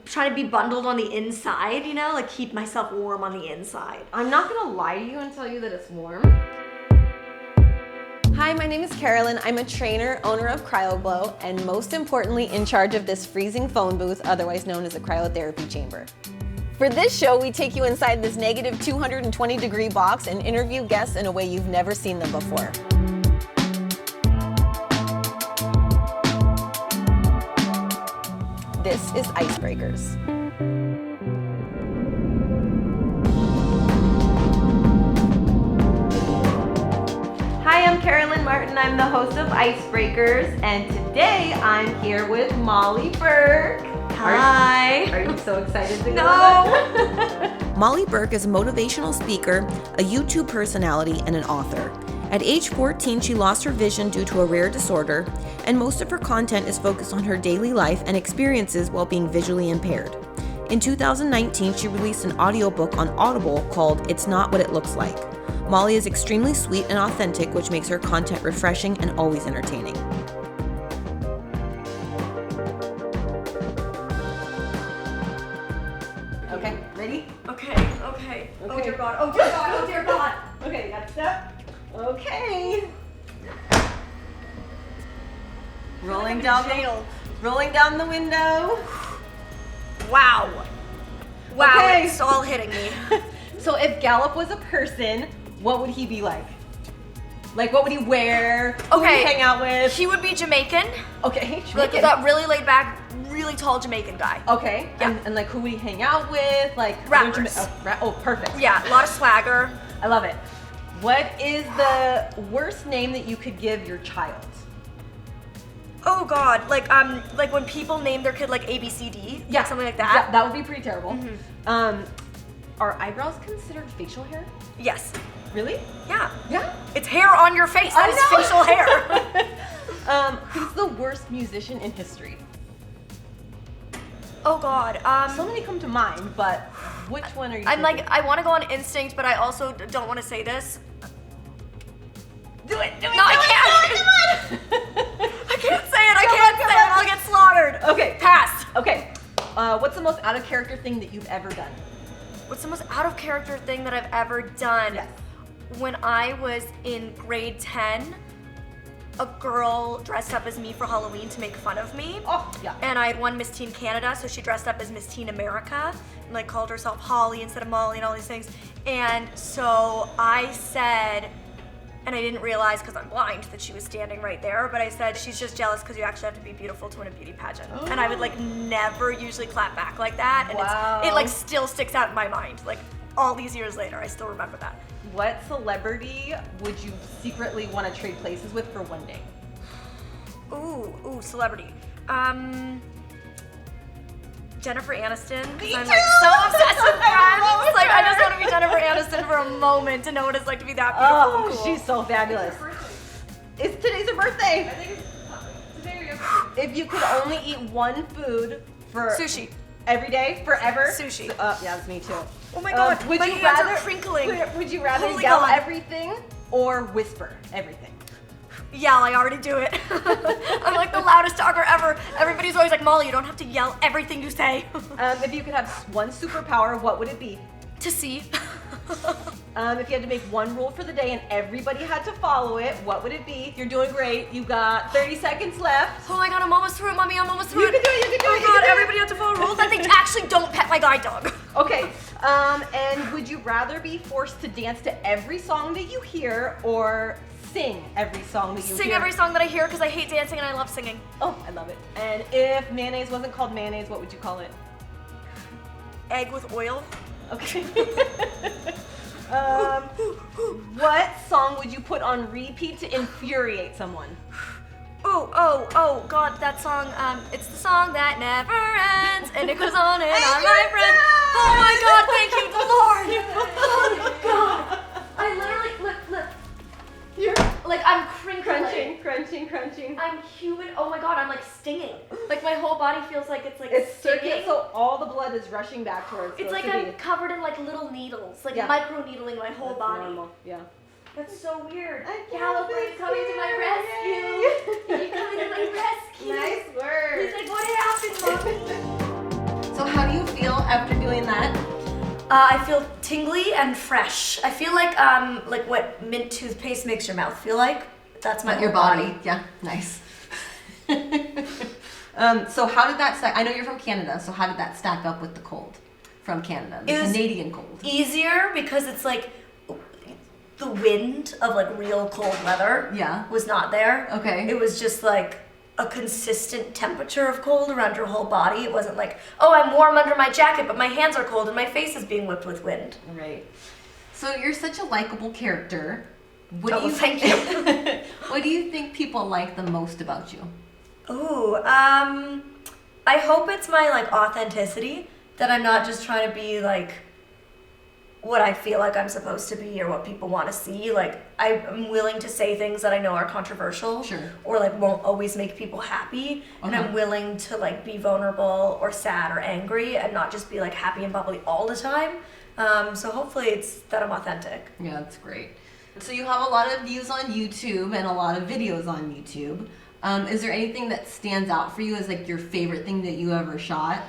trying to be bundled on the inside, you know, like keep myself warm on the inside. I'm not gonna lie to you and tell you that it's warm. Hi, my name is Carolyn. I'm a trainer, owner of Cryo, and most importantly, in charge of this freezing phone booth, otherwise known as a cryotherapy chamber. For this show, we take you inside this negative 220-degree box and interview guests in a way you've never seen them before. This is Icebreakers. Hi, I'm Carolyn Martin. I'm the host of Icebreakers, and today I'm here with Molly Burke. Hi. Are you so excited to go? No. Molly Burke is a motivational speaker, a YouTube personality, and an author. At age 14, she lost her vision due to a rare disorder, and most of her content is focused on her daily life and experiences while being visually impaired. In 2019, she released an audiobook on Audible called It's Not What It Looks Like. Molly is extremely sweet and authentic, which makes her content refreshing and always entertaining. Okay, ready? Okay. Oh dear God, oh dear God, oh dear God. Okay, got a step. Okay. Rolling down the window. Wow. Okay. It's all hitting me. So if Gallup was a person, what would he be like? Like, what would he wear? Who would he hang out with? He would be Jamaican. Okay, Like Jamaican. that really laid back, really tall Jamaican guy. Okay, Yeah. and like who would he hang out with? Like Rappers. Oh, perfect. Yeah, a lot of swagger. I love it. What is the worst name that you could give your child? Oh God, like when people name their kid like ABCD, Yeah, something like that. Yeah, that would be pretty terrible. Mm-hmm. Are eyebrows considered facial hair? Yes. Really? Yeah. Yeah. It's hair on your face. That is facial hair. Who's the worst musician in history? Oh God. So many come to mind, but which one are you? I'm thinking? like, I want to go on instinct, but I also don't want to say this. Do it. No, I can't. I can't say it. I can't say it. I'll get slaughtered. Okay. Pass. Okay. What's the most out of character thing that you've ever done? What's the most out of character thing that I've ever done? Yes. When I was in grade 10, a girl dressed up as me for Halloween to make fun of me. Oh, yeah. And I had won Miss Teen Canada, so she dressed up as Miss Teen America and like called herself Holly instead of Molly and all these things. And so I said, and I didn't realize because I'm blind that she was standing right there, but I said, she's just jealous because you actually have to be beautiful to win a beauty pageant. And I would like never usually clap back like that. And it like still sticks out in my mind. Like all these years later, I still remember that. What celebrity would you secretly want to trade places with for one day? Ooh, celebrity. Jennifer Aniston. Me I'm too! like so obsessed with Friends. Like I just want to be Jennifer Aniston for a moment to know what it's like to be that beautiful Oh, and cool. she's so fabulous. Today's her birthday. I think it's today or yesterday. If you could only eat one food for Sushi. every day, forever. Sushi. Yeah, it's me too. Oh my God, would my you hands rather are crinkling. Would you rather Holy yell God. everything or whisper everything? Yell, I already do it. I'm like the loudest talker ever. Everybody's always like, Molly, you don't have to yell everything you say. If you could have one superpower, what would it be? To see. If you had to make one rule for the day and everybody had to follow it, what would it be? You're doing great. You got 30 seconds left. Oh my God, I'm almost through it, Mommy. I'm almost through You can do it, you can do Oh it, you God, can do it. everybody has to follow rules that they actually don't pet my guide dog. Okay, and would you rather be forced to dance to every song that you hear or sing every song that you hear? Sing every song that I hear because I hate dancing and I love singing. Oh, I love it. And if mayonnaise wasn't called mayonnaise, what would you call it? Egg with oil. Okay. What song would you put on repeat to infuriate someone? Oh, God, that song, it's the song that never ends, and it goes on and on, my friend. Oh my God, thank you, Lord. Oh my God. I literally, look. You're Like, I'm crinkling. crunching. I'm humid. Oh my God, I'm like stinging. Like, my whole body feels like it's like It's stinging. circuit, so all the blood is rushing back towards. It's like I'm covered in like little needles, like Yeah. micro needling my whole body. Normal. Yeah. That's so weird. I can't Gallup be is coming to my rescue. You're coming to my rescue. Nice work. He's like, what happened, Mom? So I feel tingly and fresh. I feel like what mint toothpaste makes your mouth feel like. That's my your whole body. Yeah, nice. So how did that stack? I know you're from Canada, so how did that stack up with the cold from Canada, the Canadian cold? Easier because it's like the wind of like real cold weather was not there. Okay. It was just like a consistent temperature of cold around your whole body. It wasn't like, oh, I'm warm under my jacket, but my hands are cold and my face is being whipped with wind. Right. So you're such a likable character. Thank you. What do you think people like the most about you? Ooh, I hope it's my like authenticity, that I'm not just trying to be like what I feel like I'm supposed to be or what people want to see. Like I'm willing to say things that I know are controversial, or like won't always make people happy, and I'm willing to like be vulnerable or sad or angry and not just be like happy and bubbly all the time. So hopefully it's that I'm authentic. Yeah, that's great. So you have a lot of views on YouTube and a lot of videos on YouTube. Is there anything that stands out for you as like your favorite thing that you ever shot?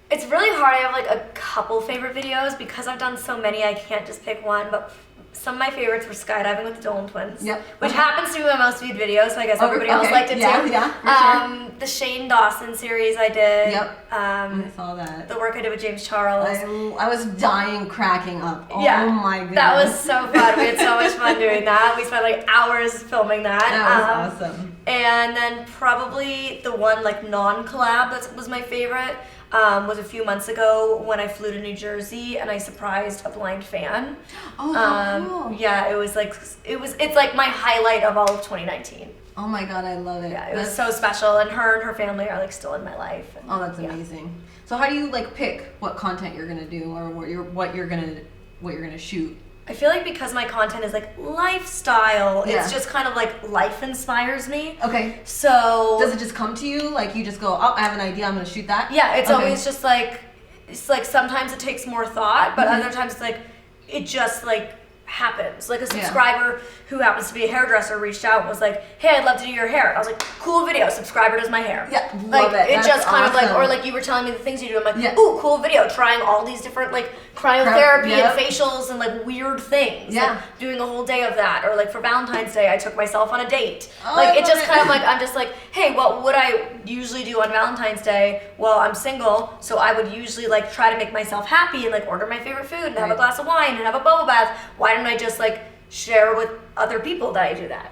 It's really hard. I have like a couple favorite videos because I've done so many. I can't just pick one, but some of my favorites were skydiving with the Dolan twins, which happens to be my most viewed video, so I guess everybody else liked it too. Yeah, for sure. The Shane Dawson series I did. I saw that. The work I did with James Charles. I was dying, cracking up. Oh my goodness. That was so fun. We had so much fun doing that. We spent like hours filming that. That was awesome. And then probably the one like non-collab that was my favorite was a few months ago when I flew to New Jersey and I surprised a blind fan. Oh, cool. Yeah, it's like my highlight of all of 2019. Oh my god, I love it. Yeah, it was so special, and her family are like still in my life. And, that's amazing. So how do you like pick what content you're gonna do or what you're gonna shoot? I feel like because my content is like lifestyle, it's just kind of like life inspires me. Okay. So does it just come to you? Like you just go, oh, I have an idea, I'm gonna shoot that? Yeah, it's always just like, it's like sometimes it takes more thought, but other times it's like, it just like happens. Like a subscriber who happens to be a hairdresser reached out and was like, hey, I'd love to do your hair. And I was like, cool video, subscriber does my hair. Yeah, like, love it. It just kind of like, or like you were telling me the things you do. I'm like, ooh, cool video, trying all these different like cryotherapy and facials and like weird things. Yeah. Like doing a whole day of that. Or like for Valentine's Day, I took myself on a date. Like it just kind of like, I'm just like, hey, what would I usually do on Valentine's Day? Well, I'm single, so I would usually like try to make myself happy and like order my favorite food and have a glass of wine and have a bubble bath. Why don't I just like share with other people that I do that?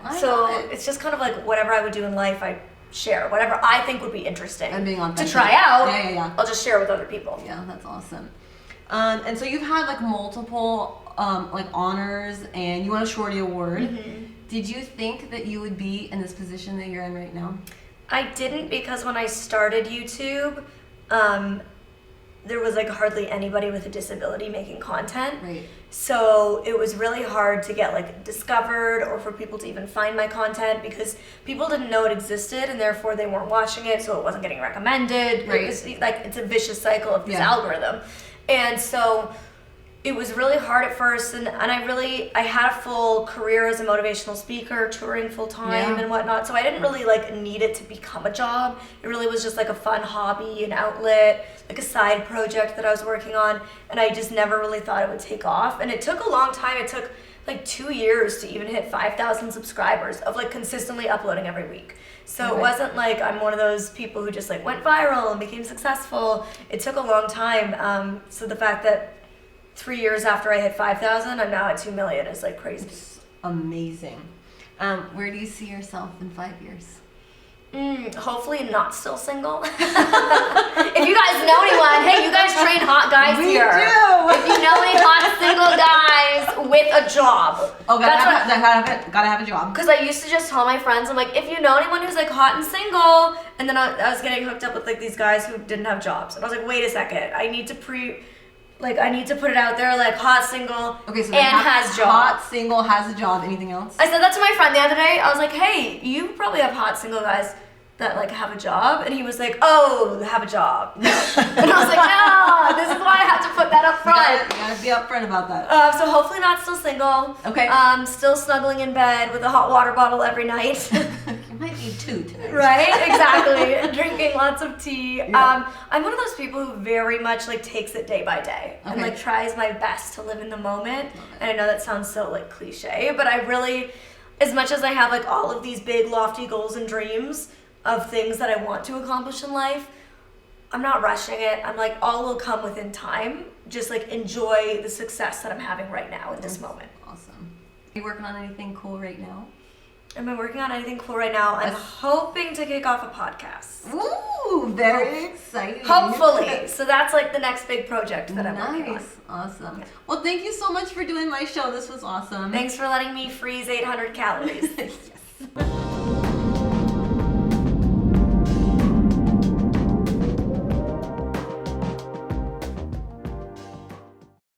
It's just kind of like whatever I would do in life, I share. Whatever I think would be interesting and being to try out, I'll just share with other people. Yeah, that's awesome. And so you've had like multiple like honors, and you won a Shorty Award. Did you think that you would be in this position that you're in right now? I didn't, because when I started YouTube, there was like hardly anybody with a disability making content. Right. So it was really hard to get like discovered or for people to even find my content, because people didn't know it existed and therefore they weren't watching it, so it wasn't getting recommended. Right. It was like, it's a vicious cycle of this algorithm. And so it was really hard at first, and I had a full career as a motivational speaker, touring full time and whatnot, so I didn't really like need it to become a job. It really was just like a fun hobby, an outlet, like a side project that I was working on, and I just never really thought it would take off. And it took a long time. It took like 2 years to even hit 5,000 subscribers of like consistently uploading every week. So it wasn't like I'm one of those people who just like went viral and became successful. It took a long time. So the fact that 3 years after I hit 5,000, I'm now at 2 million is like crazy. It's amazing. Where do you see yourself in 5 years? Hopefully not still single. If you guys know anyone, hey, you guys train hot guys here. We do. If you know any hot single guys with a job. Oh, gotta have a job. Because I used to just tell my friends, I'm like, if you know anyone who's like hot and single, and then I was getting hooked up with like these guys who didn't have jobs. And I was like, wait a second, I need to put it out there, like hot single has job. Hot single has a job. Anything else? I said that to my friend the other day. I was like, hey, you probably have hot single guys that like have a job, and he was like, oh, have a job. No. And I was like, no, this is why I have to put that up front. You gotta be upfront about that. So hopefully not still single. Okay. Still snuggling in bed with a hot water bottle every night. You might need two. 2 tonight. Right, exactly. Drinking lots of tea. I'm one of those people who very much like takes it day by day and like tries my best to live in the moment. And I know that sounds so like cliche, but I really, as much as I have like all of these big lofty goals and dreams of things that I want to accomplish in life, I'm not rushing it. I'm like, all will come within time. Just like enjoy the success that I'm having right now in this moment. Awesome. Are you working on anything cool right now? Am I working on anything cool right now? I'm hoping to kick off a podcast. Ooh, very exciting. Hopefully. So that's like the next big project that I'm working on. Awesome. Well, thank you so much for doing my show. This was awesome. Thanks for letting me freeze 800 calories. Yes.